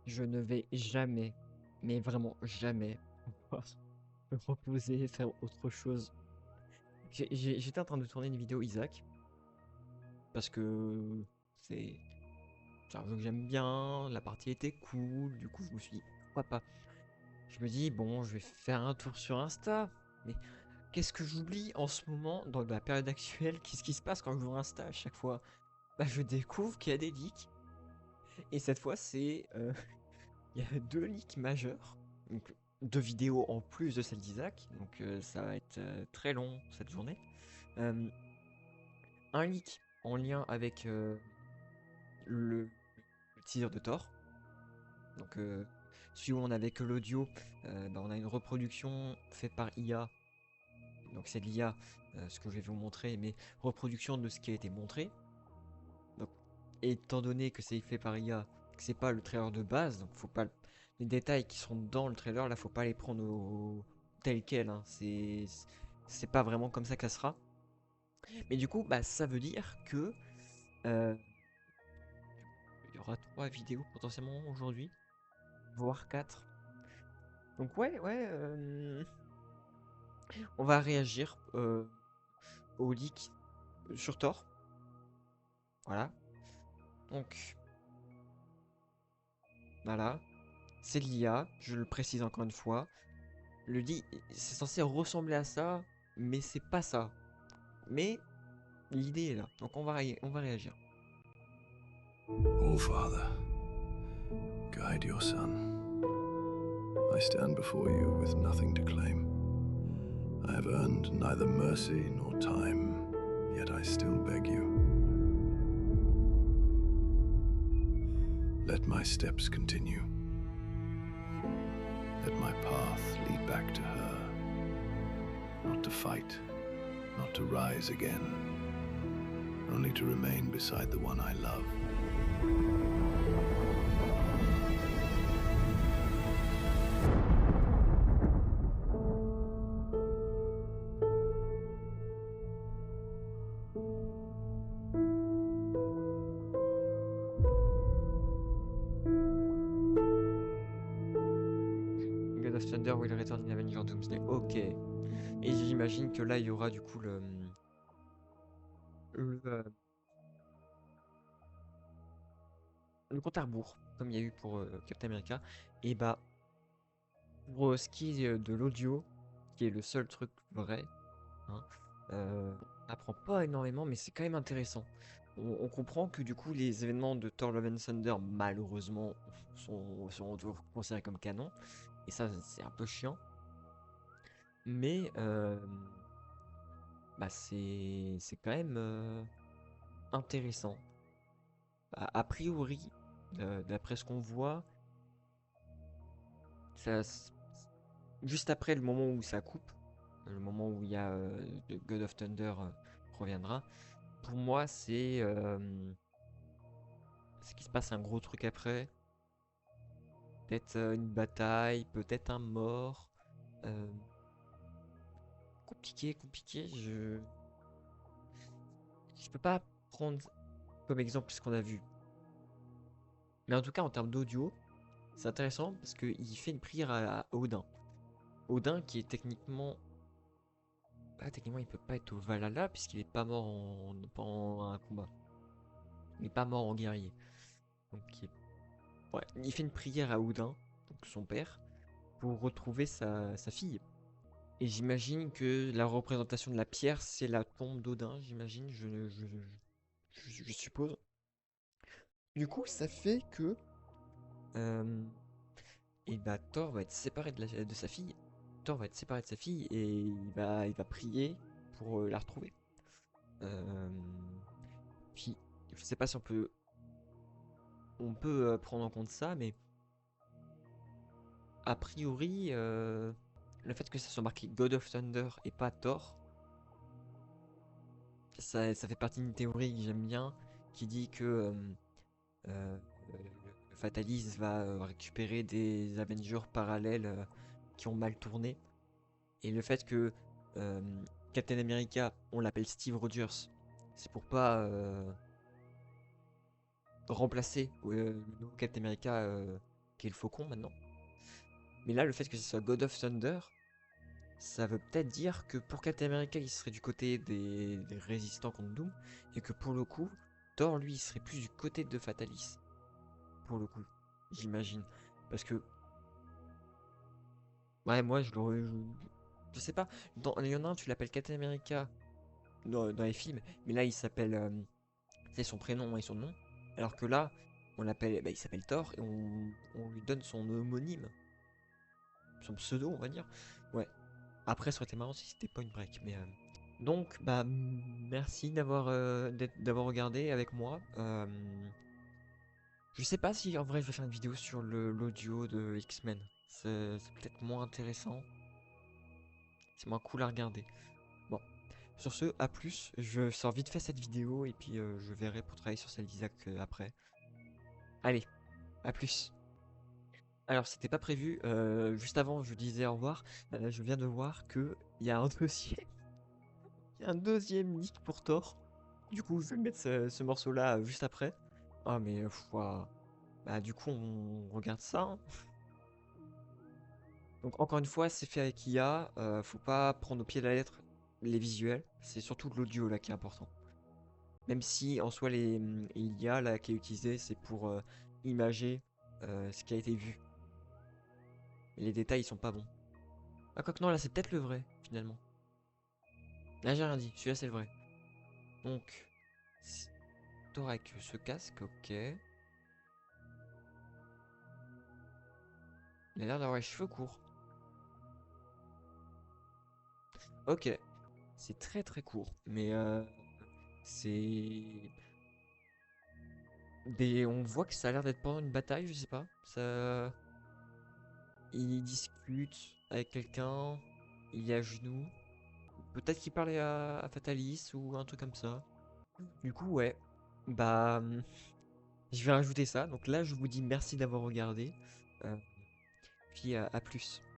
je ne vais jamais, mais vraiment jamais, pouvoir me reposer et faire autre chose. J'étais en train de tourner une vidéo Isaac, parce que c'est un jeu que j'aime bien, la partie était cool, du coup je me suis dit, pourquoi pas. Je me dis, bon, je vais faire un tour sur Insta, mais qu'est-ce que j'oublie en ce moment, dans la période actuelle? Qu'est-ce qui se passe quand je joue Insta à chaque fois? Bah, je découvre qu'il y a des leaks, et cette fois, il y a deux leaks majeurs, donc deux vidéos en plus de celle d'Isaac, donc ça va être très long cette journée. Euh, un leak en lien avec le, le teaser de Thor, donc celui où on avait que l'audio, bah, on a une reproduction faite par IA, donc c'est de l'IA, ce que je vais vous montrer, mais reproduction de ce qui a été montré. Donc, étant donné que c'est fait par IA, que c'est pas le trailer de base, donc faut pas les détails qui sont dans le trailer, là, faut pas les prendre tel quel, hein. C'est pas vraiment comme ça que ça sera. Mais du coup, bah, ça veut dire que euh, il y aura trois vidéos potentiellement aujourd'hui, voire quatre. Donc ouais, ouais, on va réagir au leak sur Thor. Voilà. Donc voilà, c'est de l'IA, je le précise encore une fois. Le leak, c'est censé ressembler à ça, mais c'est pas ça. Mais l'idée est là, donc on va réagir. Oh, Father, guide your son. I stand before you with nothing to claim. I have earned neither mercy nor time, yet I still beg you. Let my steps continue. Let my path lead back to her. Not to fight, not to rise again, only to remain beside the one I love. God of Thunder will return in Avengers Doomsday. Ok. Et j'imagine que là, il y aura du coup le, euh, le compte à rebours, comme il y a eu pour Captain America. Et bah, pour ce qui est de l'audio, qui est le seul truc vrai, hein, on n'apprend pas énormément, mais c'est quand même intéressant. On comprend que du coup, les événements de Thor Love and Thunder, malheureusement, sont toujours considérés comme canon. Et ça, c'est un peu chiant. Mais bah, c'est quand même intéressant. A priori, d'après ce qu'on voit, ça, juste après le moment où ça coupe, le moment où il y a le God of Thunder reviendra, pour moi, c'est qu'il se passe un gros truc après. Peut-être une bataille, peut-être un mort. euh, compliqué, compliqué. Je peux pas prendre comme exemple ce qu'on a vu. Mais en tout cas, en termes d'audio, c'est intéressant parce qu'il fait une prière à Odin. Odin qui est techniquement... Ah, techniquement, il peut pas être au Valhalla puisqu'il est pas mort pendant un combat. Il est pas mort en guerrier. Donc, ouais, il fait une prière à Odin, donc son père, pour retrouver sa fille. Et j'imagine que la représentation de la pierre, c'est la tombe d'Odin, j'imagine, je suppose. Du coup, ça fait que euh, et bah, Thor va être séparé de sa fille. Thor va être séparé de sa fille et il va prier pour la retrouver. Euh, Puis, je sais pas si on peut prendre en compte ça, mais a priori, le fait que ça soit marqué God of Thunder et pas Thor, ça fait partie d'une théorie que j'aime bien, qui dit que euh, le Fatalis va récupérer des Avengers parallèles qui ont mal tourné. Et le fait que euh, Captain America, on l'appelle Steve Rogers, c'est pour pas remplacer le nouveau Captain America qui est le faucon maintenant. Mais là, le fait que ce soit God of Thunder, ça veut peut-être dire que pour Captain America, il serait du côté des résistants contre Doom, et que pour le coup, Thor, lui, il serait plus du côté de Fatalis. Pour le coup, j'imagine. Parce que, ouais, moi, je sais pas. Il y en a un, tu l'appelles Captain America dans les films, mais là, il s'appelle. C'est son prénom et son nom. Alors que là, on l'appelle. Bah, il s'appelle Thor, et on lui donne son homonyme. Son pseudo, on va dire. Ouais. Après, ça aurait été marrant si c'était Point Break, mais. Donc, bah, merci d'avoir regardé avec moi. Je sais pas si en vrai je vais faire une vidéo sur l'audio de X-Men. C'est peut-être moins intéressant. C'est moins cool à regarder. Bon, sur ce, à plus. Je sors vite fait cette vidéo et puis je verrai pour travailler sur celle d'Isaac après. Allez, à plus. Alors, c'était pas prévu. Juste avant, je disais au revoir. Je viens de voir que il y a un dossier. Il y a un deuxième leak pour Thor. Du coup, je vais mettre ce morceau-là juste après. Ah, mais ouah. Bah, du coup, on regarde ça, hein. Donc, encore une fois, c'est fait avec IA. Faut pas prendre au pied de la lettre les visuels. C'est surtout l'audio là qui est important. Même si en soi, l'IA là qui est utilisée, c'est pour imager ce qui a été vu. Et les détails, ils sont pas bons. Ah, quoique non, là, c'est peut-être le vrai, finalement. Là, j'ai rien dit. Celui-là, c'est le vrai. Donc, Thor avec ce casque, ok. Il a l'air d'avoir les cheveux courts. Ok. C'est très très court. Mais c'est. On voit que ça a l'air d'être pendant une bataille, je sais pas. Ça. Il discute avec quelqu'un. Il est à genoux. Peut-être qu'il parlait à Fatalis ou un truc comme ça. Du coup, ouais. Bah. Je vais rajouter ça. Donc là, je vous dis merci d'avoir regardé. Puis à plus.